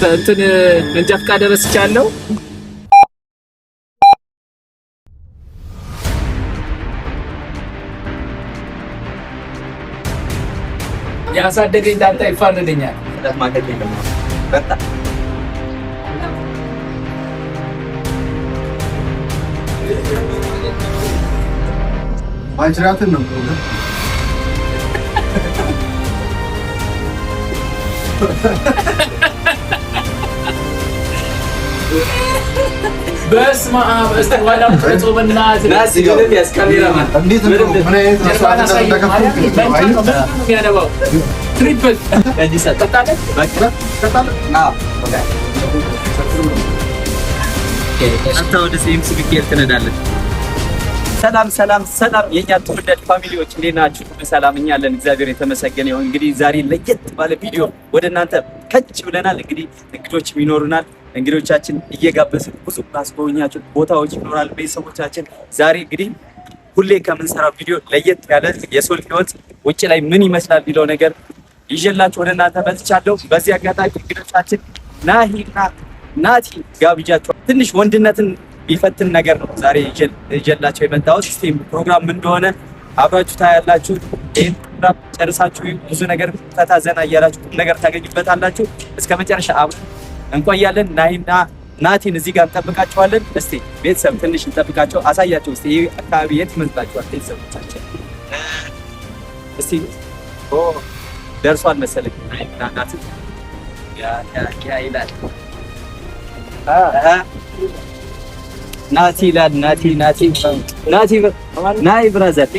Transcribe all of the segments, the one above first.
እንትን መንጃ ፈቃድ ረስቻለሁ። ያሳደገኝ ዳንታ ይፋረደኛል። ማከት የለም በጣም ማጅራትን ነው በስመ አብ እስቲ ጾምናት ናስ ይገለም ያስካሜራማን እንዴት ነው ምን አይነት መስዋዕትነት እንደከፈሉ ያደባው ትሪፕል ከዚህ ሰጣለ ተጣለ አንተ ወደ ሲምስ ቢኬር ትነዳለህ። ሰላም የኛ ተወዳጅ ፋሚሊዎች እንዴት ናችሁ? በሰላም እኛ አለን፣ እግዚአብሔር የተመሰገነ ይሁን። እንግዲህ ዛሬ ለየት ባለ ቪዲዮ ወደ እናንተ ከች ብለናል። እንግዲህ እንግዶችም ይኖሩናል። እንግዶቻችን እየጋበዝን ብዙ ማስጎብኛቸው ቦታዎች ይኖራል። ቤተሰቦቻችን ዛሬ እንግዲህ ሁሌ ከምንሰራው ቪዲዮ ለየት ያለ የሶል ህይወት ውጭ ላይ ምን ይመስላል ቢለው ነገር ይዤላችሁ ወደ እናንተ መጥቻለሁ። በዚህ አጋጣሚ እንግዶቻችን ናሂና ናቲ ጋብዣቸው ትንሽ ወንድነትን ቢፈትን ነገር ነው ዛሬ ይዤላችሁ የመጣሁት። እስቲ ፕሮግራም ምን እንደሆነ አብራችሁ ታያላችሁ። ይሄን ፕሮግራም ጨርሳችሁ ብዙ ነገር ፈታ ዘና እያላችሁ ነገር ታገኙበታላችሁ። እስከ መጨረሻ አብረን እንቆያለን። ናሂና ናቲን እዚህ ጋር እንጠብቃቸዋለን። እስቲ ቤተሰብ ትንሽ እንጠብቃቸው፣ አሳያቸው። እስቲ ይሄ አካባቢ የት ይመስላችኋል ቤተሰቦቻችን? እስቲ ደርሷል መሰለኝ ናሂና ናቲ ያ ይላል ናቲ ይላል ናቲ ናይ ብራዘር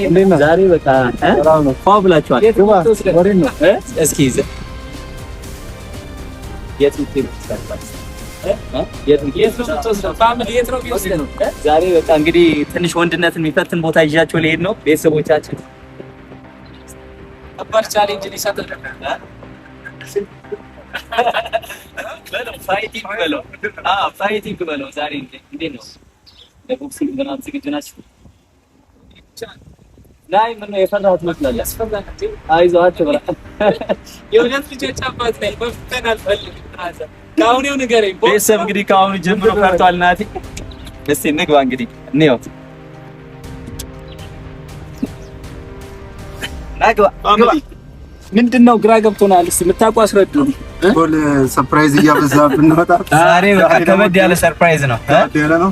ዛሬ በቃ ፋው ብላችኋል። እስኪ ዛሬ በቃ እንግዲህ ትንሽ ወንድነትን የሚፈትን ቦታ ይዣቸው ልሄድ ነው። ቤተሰቦቻችን አባር ቻሌንጅ ሊሰጥል ፋይቲንግ በለው ዛሬ እንዴት ነው? ለቦክሲንግ ምናምን ዝግጁ ናችሁ? ላይ ምን ነው የፈራሁት መስላል? ያስፈራል እንዴ? አይዞህ ብራ የሁለት ልጆች አባት ላይ መፍተን አልፈልግም። ካሁን ነው ንገረኝ። ቤተሰብ እንግዲህ ካሁን ጀምሮ ፈርቷል ናቲ። እስቲ እንግባ እንግዲህ እንየው። ናግባ ምንድነው ግራ ገብቶናል። እስቲ የምታውቁ አስረዱን። ሆል ሰርፕራይዝ እያበዛብን ነው። ዛሬ በቃ ከበድ ያለ ሰርፕራይዝ ነው። ያለ ነው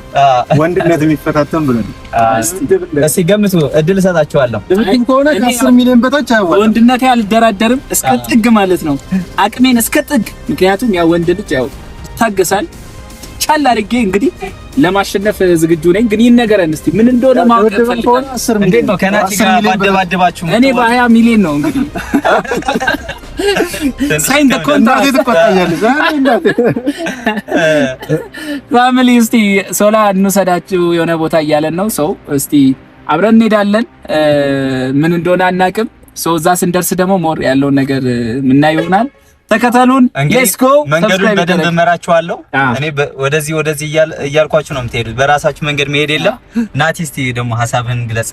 ወንድነት የሚፈታተን ብለን እስቲ ገምቱ። እድል እሰጣችኋለሁ። ድብድብ ከሆነ ከ10 ሚሊዮን በታች አይወጣም። ወንድነት አልደራደርም እስከ ጥግ ማለት ነው። አቅሜን እስከ ጥግ። ምክንያቱም ያው ወንድ ልጅ ያው ይታገሳል። ቻል አድርጌ እንግዲህ ለማሸነፍ ዝግጁ ነኝ። ግን ይነገረን እስቲ ምን እንደሆነ ማወቅ ፈልጋለሁ። እንዴት ነው ከናቲ ጋር ባደባደባችሁ? እኔ በ20 ሚሊዮን ነው እንግዲህ ሳይን ደ ኮንትራክት ተቆጣያለሽ እንዳት ፋሚሊ። እስቲ ሶላ እንውሰዳችሁ የሆነ ቦታ እያለን ነው ሰው። እስቲ አብረን እንሄዳለን። ምን እንደሆነ አናውቅም። ሰው እዛ ስንደርስ ደግሞ ሞር ያለውን ነገር ምናይ ይሆናል። ተከተሉን። ሌትስ ጎ። መንገዱን በደንብ እመራችኋለሁ። እኔ ወደዚህ እያልኳችሁ ነው የምትሄዱት። በራሳችሁ መንገድ መሄድ የለም። ናቲ እስቲ ደግሞ ሐሳብህን ግለጽ።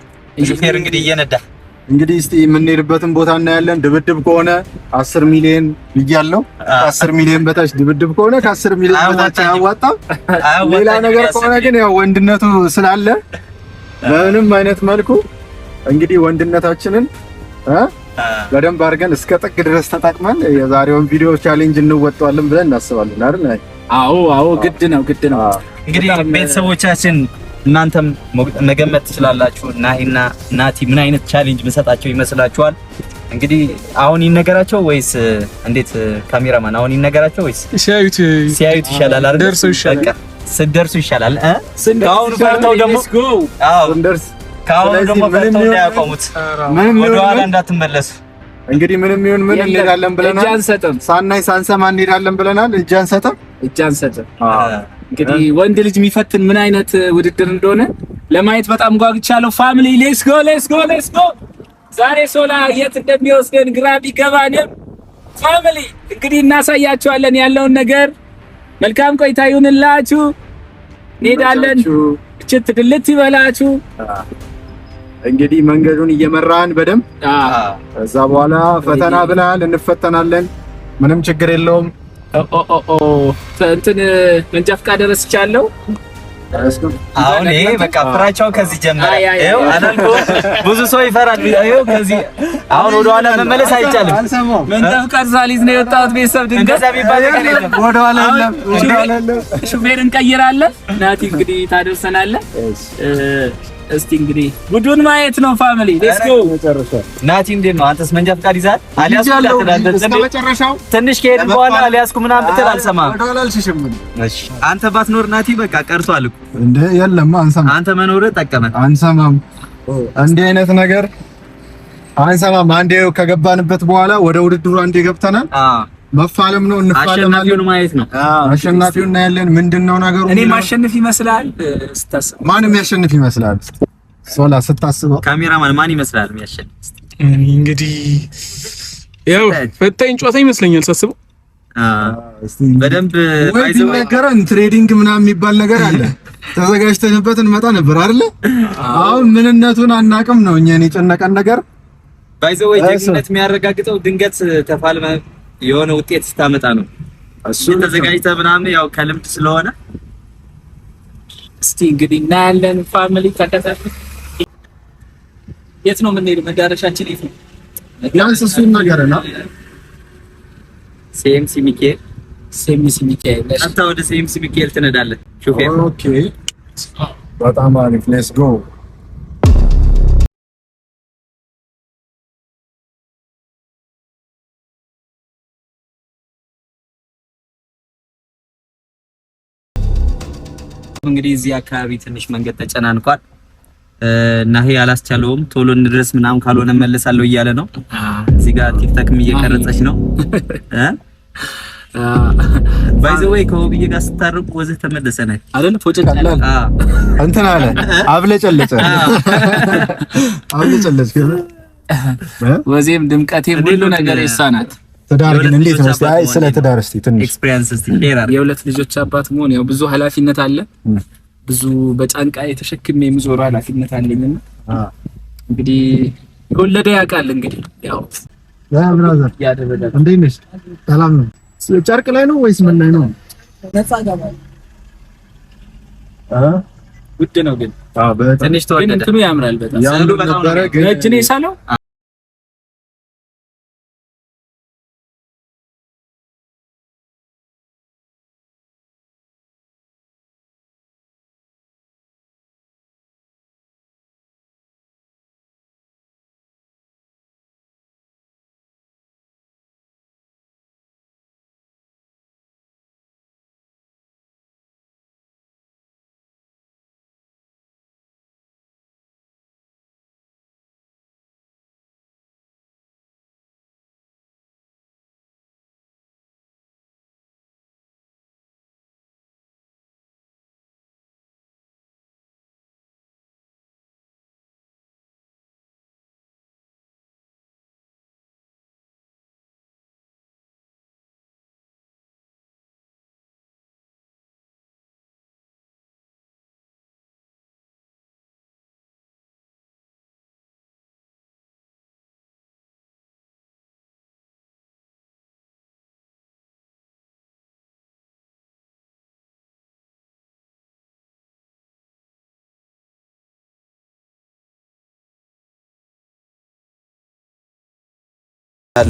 ሹፌር እንግዲህ እየነዳ እንግዲህ እስቲ የምንሄድበትን ቦታ እናያለን። ድብድብ ከሆነ 10 ሚሊዮን ብያለሁ። 10 ሚሊዮን በታች ድብድብ ከሆነ ከ10 ሚሊዮን በታች አያዋጣም። ሌላ ነገር ከሆነ ግን ያው ወንድነቱ ስላለ በምንም አይነት መልኩ እንግዲህ ወንድነታችንን በደንብ አድርገን እስከ ጥግ ድረስ ተጠቅመን የዛሬውን ቪዲዮ ቻሌንጅ እንወጣዋለን ብለን እናስባለን አይደል? አዎ ግድ ነው። እንግዲህ ቤተሰቦቻችን እናንተም መገመት ትችላላችሁ። ናሂና ናቲ ምን አይነት ቻሌንጅ መሰጣቸው ይመስላችኋል? እንግዲህ አሁን ይነገራቸው ወይስ እንዴት? ካሜራማን አሁን ይነገራቸው ወይስ ሲያዩት ይሻላል አይደል? ስደርሱ ይሻላል። አሁን ፈርተው ደግሞ ስንደርስ ካሁን ደግሞ ፈርተው እንዳያቆሙት ወደ ኋላ እንዳትመለሱ። እንግዲህ ምንም ይሁን ምን እንሄዳለን ብለናል። እጅ አንሰጥም። ሳናይ ሳንሰማ እንሄዳለን ብለናል። እጅ አንሰጥም። እንግዲህ ወንድ ልጅ የሚፈትን ምን አይነት ውድድር እንደሆነ ለማየት በጣም ጓጉቻለሁ። ፋሚሊ ሌትስ ጎ። ዛሬ ሶላ የት እንደሚወስደን ግራ ቢገባንም ፋሚሊ እንግዲህ እናሳያችኋለን ያለውን ነገር። መልካም ቆይታ ይሁንላችሁ። እንሄዳለን። እችት ድልት ይበላችሁ። እንግዲህ መንገዱን እየመራን በደንብ ከዛ በኋላ ፈተና ብለናል፣ እንፈተናለን። ምንም ችግር የለውም። እንትን መንጃ ፈቃድ ረስቻለሁ። አሁን ይሄ በቃ ፍራቻው ከዚህ ጀመረ። ይኸው አላልኩም፣ ብዙ ሰው ይፈራል። ይኸው ከዚህ አሁን ወደ ኋላ መመለስ አይቻልም። መንጃ ፈቃድ ሳሊዝ ነው የወጣሁት። ቤተሰብ ድንገት የሚባል ነገር የለም። ወደ ኋላ የለም። ሹፌር እንቀይራለን። ናቲ እንግዲህ ታደርሰናለህ። እስቲ እንግዲህ ቡድን ማየት ነው ፋሚሊ። ሌትስ ጎ። ናቲ እንዴት ነው? አንተስ መንጃ ፈቃድ ይዛል? አልያዝኩም። ትንሽ ከሄድን በኋላ አልያዝኩም ምናምን ብትል አልሰማም። እሺ አንተ ባትኖር ናቲ በቃ ቀርቷል እኮ እንደ የለም አንሰማም። አንተ መኖርህ ጠቀመን። አንሰማም። እንዲህ አይነት ነገር አንሰማም። አንዴ ከገባንበት በኋላ ወደ ውድድሩ አንዴ ገብተናል። መፋለም ነው፣ እንፋለማለን። አሸናፊውን ማየት ነው። አሸናፊውን እናያለን። ምንድነው ነገሩ? እኔ ማሸነፍ ይመስላል ስታስብ። ማንም ያሸንፍ ይመስላል? ሶላ ስታስበው ካሜራማን ማን ይመስላል የሚያሸንፍ? እንግዲህ ያው ፈታኝ ጨዋታ ይመስለኛል ሳስበው። በደንብ ባይዘው ነገረን። ትሬዲንግ ምናምን የሚባል ነገር አለ። ተዘጋጅተንበት እንመጣ ነበር አይደለ? አሁን ምንነቱን አናቅም ነው እኛን የጨነቀን ነገር። ባይዘው ጀግንነት የሚያረጋግጠው ድንገት ተፋልመ የሆነ ውጤት ስታመጣ ነው። እሱ ተዘጋጅተህ ምናምን ያው ከልምድ ስለሆነ እስቲ እንግዲህ እናያለን። ፋሚሊ ተከታተሉ። የት ነው የምንሄደው? መዳረሻችን የት ነው? ቢያንስ እሱን ነገርና ሲኤምሲ ሚካኤል አንተ ወደ ሲኤምሲ ሚካኤል ትነዳለህ ሹፌር። ኦኬ በጣም አሪፍ። ሌትስ ጎ። እንግዲህ እዚህ አካባቢ ትንሽ መንገድ ተጨናንቋል እና ይሄ አላስቻለውም። ቶሎ እንድረስ ምናምን ካልሆነ መለሳለሁ እያለ ነው። እዚህ ጋር ቲክቶክም እየቀረጸች ነው ባይ ዘ ወይ ከውብዬ ጋር ስታርቁ ወዘህ ተመለሰ ነው አይደል? ፎጨ ቀላል እንትን አለ አብለጨለጨ ወዜም ድምቀቴም ሁሉ ነገር የሳናት። ትዳር ግን እንዴት ነው? አይ ስለ ትዳር እስቲ ትንሽ ኤክስፒሪየንስ እስቲ ሼር። የሁለት ልጆች አባት መሆን ያው ብዙ ኃላፊነት አለ። ብዙ በጫንቃ የተሸክሜ የምዞረው ኃላፊነት አለኝና እንግዲህ የወለደ ያውቃል። እንግዲህ ያው ብራዘር ያደረጋል። እንዴት ነሽ? ሰላም ነው? ጨርቅ ላይ ነው ወይስ ምን ላይ ነው? ነፃ ገባል። ውድ ነው ግን ትንሽ ተወደደ። እንትኑ ያምራል በጣም ሰሉ በጣም ነው። እጅ ነው የሳለው።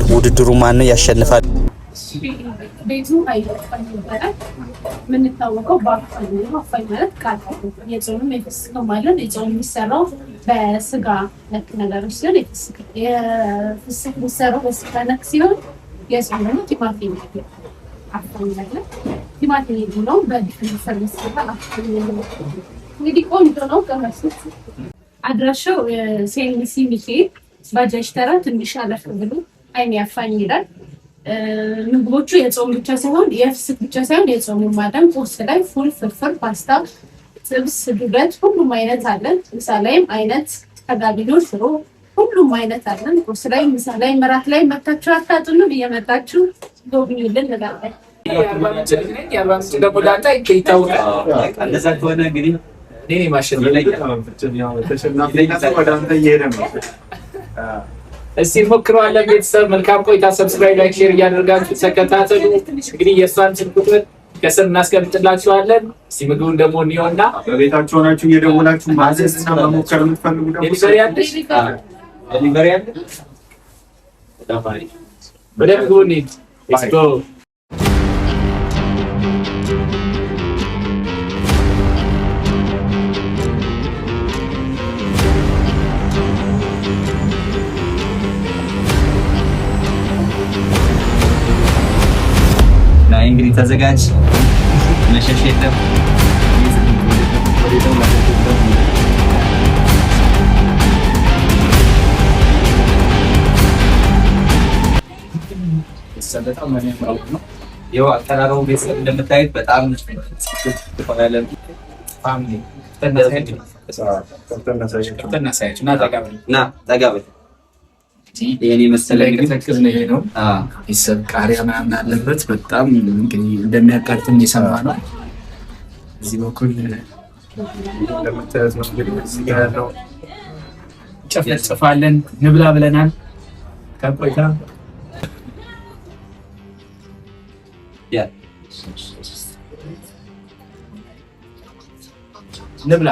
ውድድሩ ማን ያሸንፋል? ቤቱ አይወጣም ይባላል። የምንታወቀው በአፋኝ ነው። አፋኝ ማለት ቃል የጾምም የፍስክም ማለት የጾም የሚሰራው በስጋ ነክ ነገሮች ሲሆን የፍስክ የሚሰራው በስጋ ነክ ሲሆን የጾም ደግሞ ቲማቲም ነው። አፋኝ ማለት ቲማቲም ነው። በዲፍን ሰርቪስታ አፋኝ ነው። እንግዲህ ቆንጆ ነው። ከመስት አድራሻው ሲኤምሲ ሚካኤል ባጃጅ ተራ ትንሽ አለፍ ብሎ አይን ያፋኝ ይላል። ምግቦቹ የጾም ብቻ ሳይሆን የፍስክ ብቻ ሳይሆን የጾም ማዳም ቁርስ ላይ ፉል፣ ፍርፍር፣ ፓስታ፣ ጥብስ፣ ዱለት ሁሉም አይነት አለን። ምሳ ላይም አይነት ተጋቢኖ፣ ሽሮ ሁሉም አይነት አለን። ቁርስ ላይ፣ ምሳ ላይ፣ መራት ላይ መታችሁ አታጡንም። እየመጣችሁ ጎብኙልን እንላለን። እንደዛ ከሆነ እንግዲህ እኔ ማሽን ይለኛል። እስቲ ሞክረዋለን። ቤተሰብ መልካም ቆይታ። ሰብስክራይብ፣ ላይክ፣ ሼር እያደረጋችሁ ተከታተሉ። እንግዲህ የእሷን ስልክ ቁጥር ከስር እናስቀምጥላችኋለን። እስቲ ምግቡን ደግሞ እንየውና በቤታችሁ ሆናችሁ እየደወላችሁ ማዘዝ እና መሞከር የምትፈልጉ ደግሞ ዴሊቨሪ አለ። ወደ ምግቡ እንሂድ። ሌትስ ጎ። እንግዲህ ተዘጋጅ። መሸሽ የለም። ይኸው አቀራረቡ ቤተሰብ እንደምታዩት በጣም ይሄን መሰለ ተከክዝ ነው። ይሄ ነው ይሰብ ቃሪያ ምናምን አለበት። በጣም እንግዲህ እንደሚያቃጥል የሰማ ነው። እዚህ በኩል እንደምታዩት ነው እንግዲህ እዚህ ጋር ያለው ጨፍጨፋለን። ንብላ ብለናል። ከቆይታ ያ ንብላ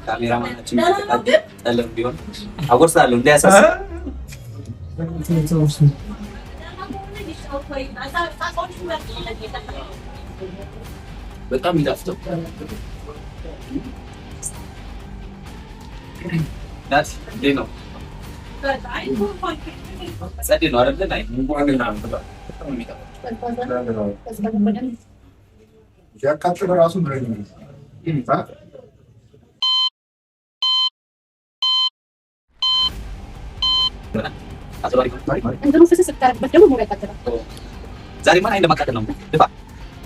ካሜራማናችን ጠለም ቢሆን አጎርሳለሁ እንዳያሳስብ። በጣም ይጣፍጣል። ናት እንዴ ነው ጸዴ ነው አይደል? ላይ ያካተተ ራሱ ነው። ዛሬ ማን እንደማቃጠል ነው? ድፋ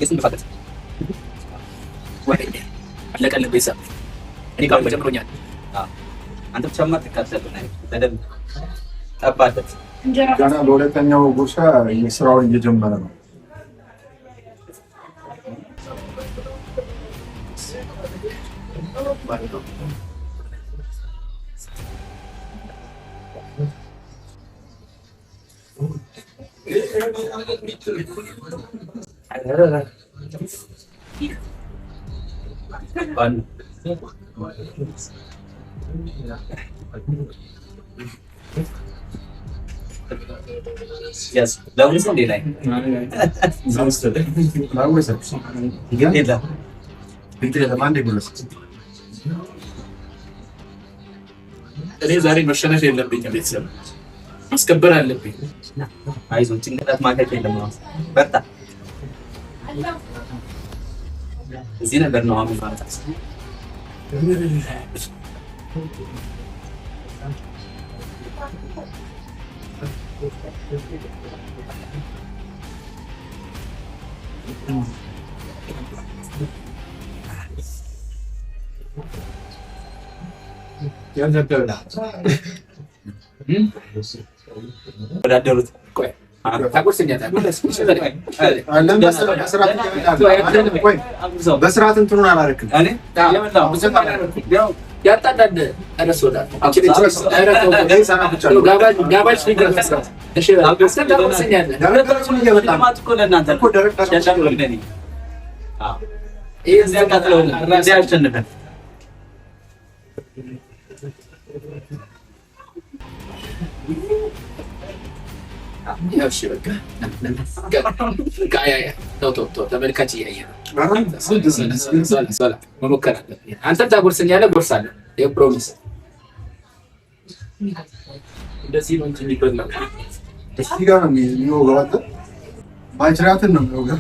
የስም ድፋበት ወይ አለቀልህ። ቤተሰብ እኔ ጋር መጀመሮኛል። አንተ ብቻ ማትካተል ነው። በደንብ ጠባለት። ገና በሁለተኛው ጉርሻ ስራውን እየጀመረ ነው። Yes, ለምን እንዴ ላይ እኔ ዛሬ መሸነፍ የለብኝም። ቤተሰብ ማስከበር አለብኝ። አይዞህ፣ ጭንቅላት ማከክ የለም። በርታ። እዚህ ነገር ነው አሁን ማለት ወዳደሩት ቆይ በስርዓት እንትኑን አላደረክም። ተመልካች እያየ ነው። መሞከር አለብኝ። አንተም ታጎርሰኛለህ፣ ጎርሳለሁ። ፕሮሚስ። እንደዚህ ነው እንጂ የሚበላው እዚህ ጋር ነው የሚወጋው። አንተ ማጅራትን ነው የሚወጋው።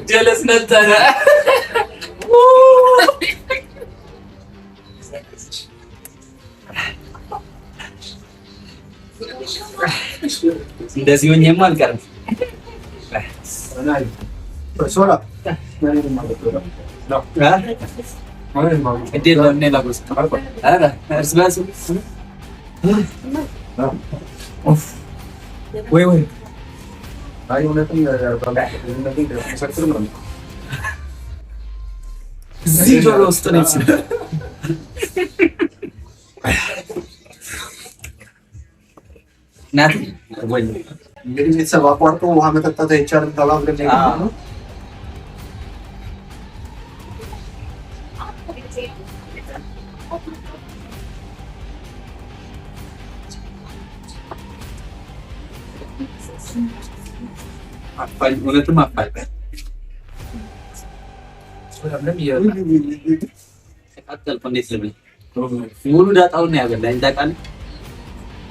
ጀለስ ነጠረ። እንደዚህ ሆኜማ አልቀርም። ሶላ ወይ አይ እውነትም እዚህ ጆሮ ውስጥ ነው ናት ወይ እንግዲህ ቤተሰብ አቋርጦ ውሃ መጠጣት አይቻልም ተባብለን ነው። አፋኝ እውነትም አፋኝ ተቃጠልኩ። እንዴት ልብል ሙሉ ዳጣውን ነው ያበላኝ። ታውቃለህ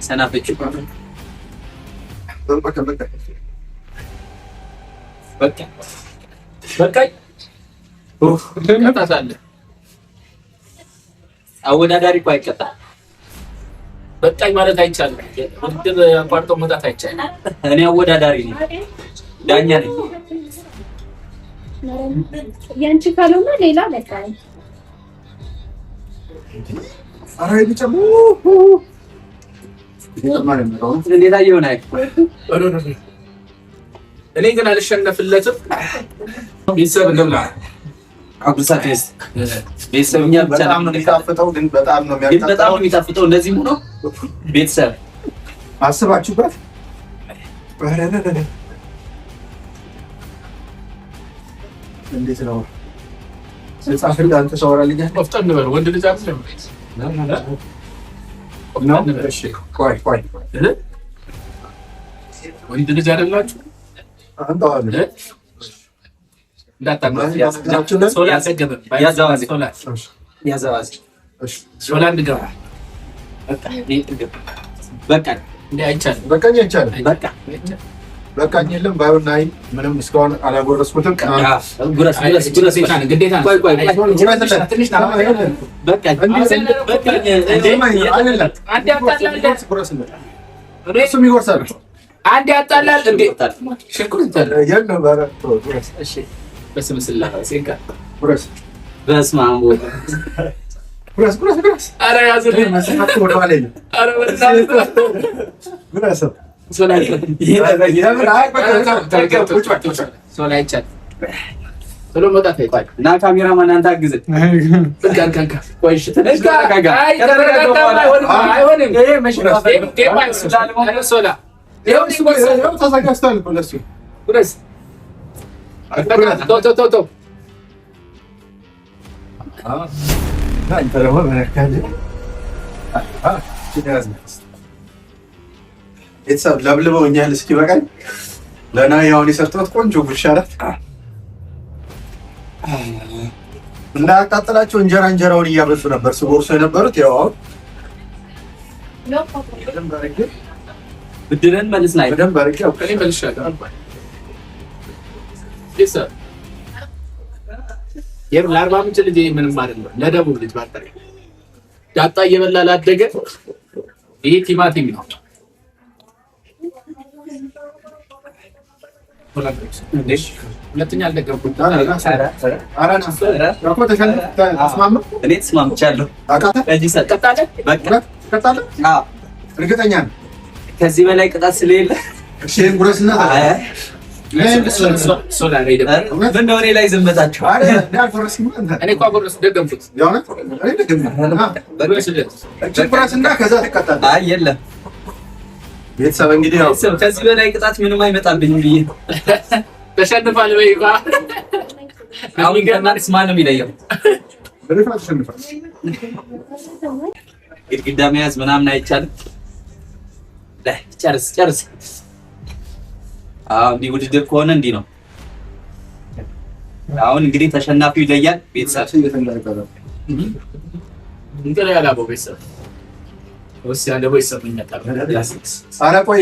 ሰናፍጭ አወዳዳሪ እኮ አይቀጣም። በቃኝ ማለት አይቻልም። ውድድር አቋርጦ መውጣት አይቻልም። እኔ አወዳዳሪ ነኝ፣ ዳኛ ነኝ። ያንቺ ካልሆነ ሌላ ለካይ አራይ ቢጨሙ እንዴት አየው ናይ እኔ ግን አልሸነፍለትም። ቤተሰብ እንደምላ አብዱሳቴስ ቤተሰብኛ በጣም ነው የሚጣፍጠው፣ ግን በጣም ነው የሚጣፍጠው። እንደዚህ ሆኖ ቤተሰብ አስባችሁበት እንዴት ነው ስጻፍ አንተ ሰውራልኝ ወፍጠን ነበር ወንድ ልጅ አይደለም ነው። እሺ ቆይ ወንድ ልጅ አይደላችሁ አንተ አለ እንዳታውቁ ሶላ እንድገባ በቃኝ የለም ባይሆን ናይ ምንም እስካሁን አላጎረስኩትም። እሱም ይጎርሳል። አንድ ያጣላል እንዴ ሽኩት የለም እሺ በስመ ስላሴ ጉረስ በስመ አብ ጉረስ ኧረ ያዝልኝ መስራት ወደ ኋላ ይል ኧረ ጉረስ ሶላ እና ካሜራማን አንተ አግዘኝ። ቤተሰብ ለብልበውኛል። እስኪ በቃኝ። ለናይ አሁን የሰጠሁት ቆንጆ ጉርሻ ናት። እንዳያቃጥላቸው እንጀራውን እያበሱ ነበር ሲጎርሱ የነበሩት። ያው አሁን ብድርን መልስ ላይ በደንብ አድርጌ እኔ መልሻለሁ። ለአርባ ምንጭ ልጅ ምንም አይደለም፣ ለደቡብ ልጅ ባጠረ ዳጣ እየበላ ላደገ ይሄ ቲማቲም ነው። ሁለተኛ አልደገምኩም። እኔ ተስማምቻለሁ። እርግጠኛ ነኝ ከዚህ በላይ ቅጣት ስለሌለ ጉረስና ምነው እኔ ላይ ዘመታችሁ? እኔ እኮ አጎረስ ደገምኩት። ከዛ ትቀጣለህ። አይ የለም ቤተሰብ እንግዲህ ያው ከዚህ በላይ ቅጣት ምንም አይመጣብኝም ብዬ ተሸንፋል ወይ ባ አሁን ገናንስ ማን ነው የሚለየው? ግድግዳ መያዝ ምናምን አይቻልም። ጨርስ። አዎ እንዲህ ውድድር ከሆነ እንዲህ ነው። አሁን እንግዲህ ተሸናፊው ይለያል። ቤተሰብ እንግዲህ ያላበው ቤተሰብ ወሲያ ደግሞ ይሰጥኛል። ኧረ ቆይ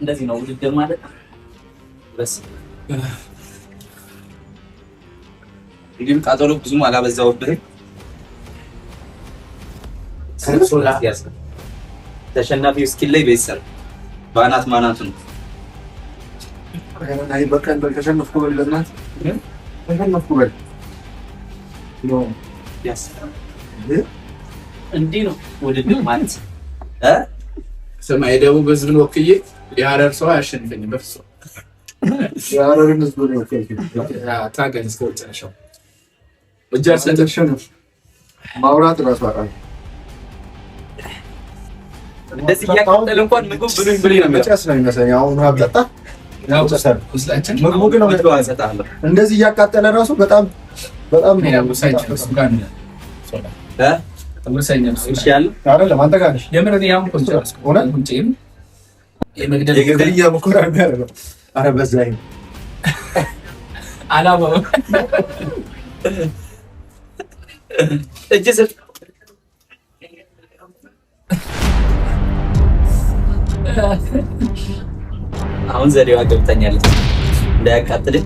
እንደዚህ ነው ውድድር ማለት። በስ እንግዲህ ቃጠሎ ብዙም አላበዛውብህም። ተሸናፊው እስኪል ላይ ቤተሰብ ባናት ማናቱ ነው። አይ በቃ ተሸነፍኩ በለናት ተሸነፍኩ በል እንዲህ ነው ውድድር ማለት። ሰማይ ደቡብ ህዝብን ወክዬ የሀረር ሰው አያሸንፈኝም በፍፁም። የሀረርን ህዝብ ነው ታገል እስከ መጨረሻው ማውራት እራሱ አቃል እንደዚህ እያቃጠለ እንኳን ምግብ ብሉኝ ብሉኝ ነው መጨረስ ነው የሚመስለኝ። አሁን አብጠጣ ምግቡ ግን እንደዚህ እያቃጠለ ራሱ በጣም በጣም አይደለም። አንተ ጋር ነሽ የግድያ ሙከራ የሚያደርገው ኧረ በዛ አላማው እጅ ስጥ አሁን ዘዴዋ ገብታኛለች እንዳያቃጥልህ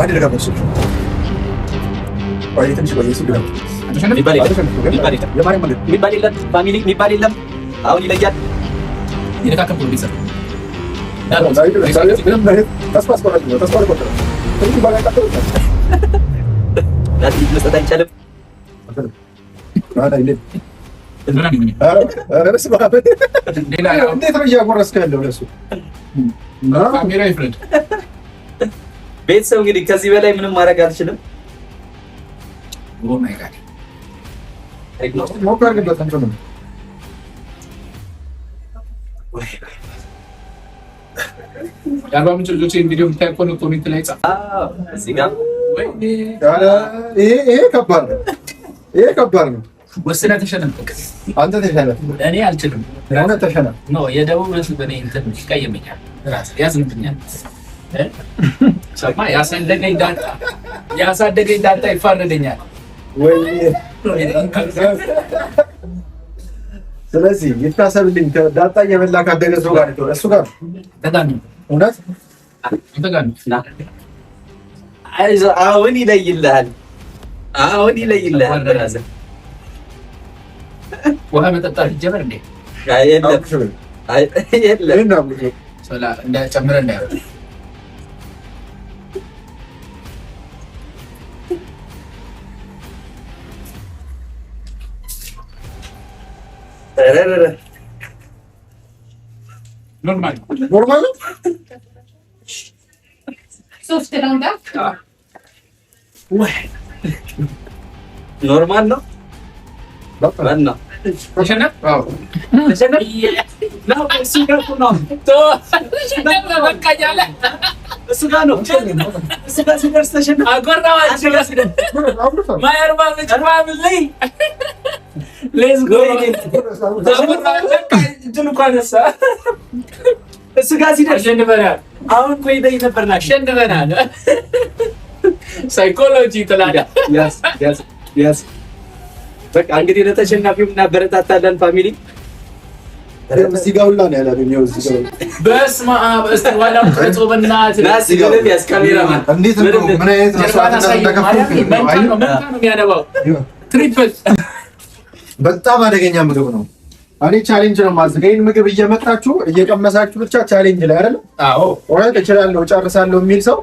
አንድ ነገር ነው የሚባል የለም። አሁን ይለያል። መስጠት አይቻልም። እንዴት ነው እያጎረስክ ያለው? ለእሱ ቤተሰብ እንግዲህ ከዚህ በላይ ምንም ማድረግ አልችልም። የአርባ ምንጭ ልጆች ቪዲዮ የምታይ እኮ ነው ኮሜንት ላይ ጻፍ። እዚህ ጋር ይሄ ከባድ ነው። ይሄ ከባድ ነው። ወስነህ ተሸነፍ። አንተ ተሸነፍ። እኔ አልችልም። ሆነ ተሸነፍ ነው የደቡብ ህዝብ በእኔ እንትን ይቀየመኛል፣ ያዝንብኛል። ሰማ ያሳደገኝ ዳጣ ይፋረደኛል ወይ? ስለዚህ ይታሰብልኝ። ዳጣ እየበላ ካደገ ሰው ጋር ነው እሱ ጋር ተጋኑ እውነት ተጋኑ። አሁን ይለይልሃል። አሁን ይለይልሃል። ብራዘር ውሃ መጠጣት ይጀምር እንዴ? የለም ሶላ እንዳጨምረ እንዳይሆን ኖርማል ነው። ሶፍት ላንጋ ኖርማል ነው። ባና ተሸነፍ ነው እሱ ጋር ነው በቃ ያለ እሱ ጋር ነው። እሱ ጋር ሲደርስ ተሸነፍ አጎራው ማየርባ ምጭማም ላይ ሌትስ ጎ እሱ ጋር ሲደርስ ሸንፈናል። አሁን ቆይተህ ነበርና ሸንፈናል። ሳይኮሎጂ ተላዳ ያስ በቃ እንግዲህ ለተሸናፊው እናበረታታለን። ፋሚሊ እዚህ ጋር ሁላ ነው ያላገኘው። እዚህ ጋር በስመ አብ እስቲ ዋላው ተጾ በእናትህ ናስ ይገለል ያስካሜራማን እንዴት ነው? ምን አይነት መስዋዕትነት እንደከፈልኩ ነው የሚያነባው። ትሪፕል በጣም አደገኛ ምግብ ነው። እኔ ቻሌንጅ ነው ማዘጋጀት። ይሄን ምግብ እየመጣችሁ እየቀመሳችሁ ብቻ ቻሌንጅ ላይ አይደል? አዎ ኦራይት እችላለሁ ጨርሳለሁ የሚል ሰው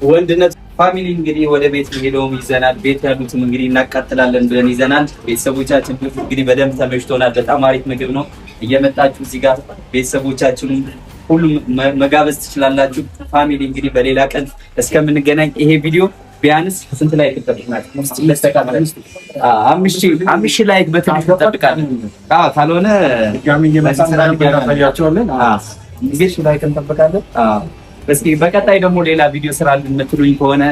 ወንድነት። ፋሚሊ እንግዲህ ወደ ቤት ሄደውም ይዘናል። ቤት ያሉትም እንግዲህ እናቃጥላለን ብለን ይዘናል። ቤተሰቦቻችን እንግዲህ በደንብ ተመችቶናል። በጣም አሪፍ ምግብ ነው። እየመጣችሁ እዚህ ጋር ቤተሰቦቻችሁን ሁሉም መጋበዝ ትችላላችሁ። ፋሚሊ እንግዲህ በሌላ ቀን እስከምንገናኝ ይሄ ቪዲዮ ቢያንስ ስንት ላይክ ተጠብቃለህ? 5000 ላይክ በትንሽ ተጠብቃለህ። ካልሆነ ጋሚ እየመጣን እናሳያቸዋለን። እንግዲህ ላይክ እንጠብቃለን። እስኪ በቀጣይ ደግሞ ሌላ ቪዲዮ ስራ የምትሉኝ ከሆነ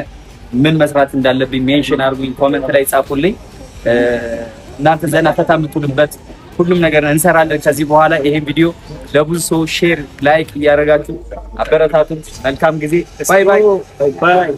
ምን መስራት እንዳለብኝ ሜንሽን አድርጉኝ፣ ኮሜንት ላይ ጻፉልኝ። እናንተ ዘና ፈታ የምትሉበት ሁሉም ነገር እንሰራለን ከዚህ በኋላ። ይሄን ቪዲዮ ለብዙ ሰው ሼር፣ ላይክ እያደረጋችሁ አበረታቱን። መልካም ጊዜ። ባይ ባይ ባይ።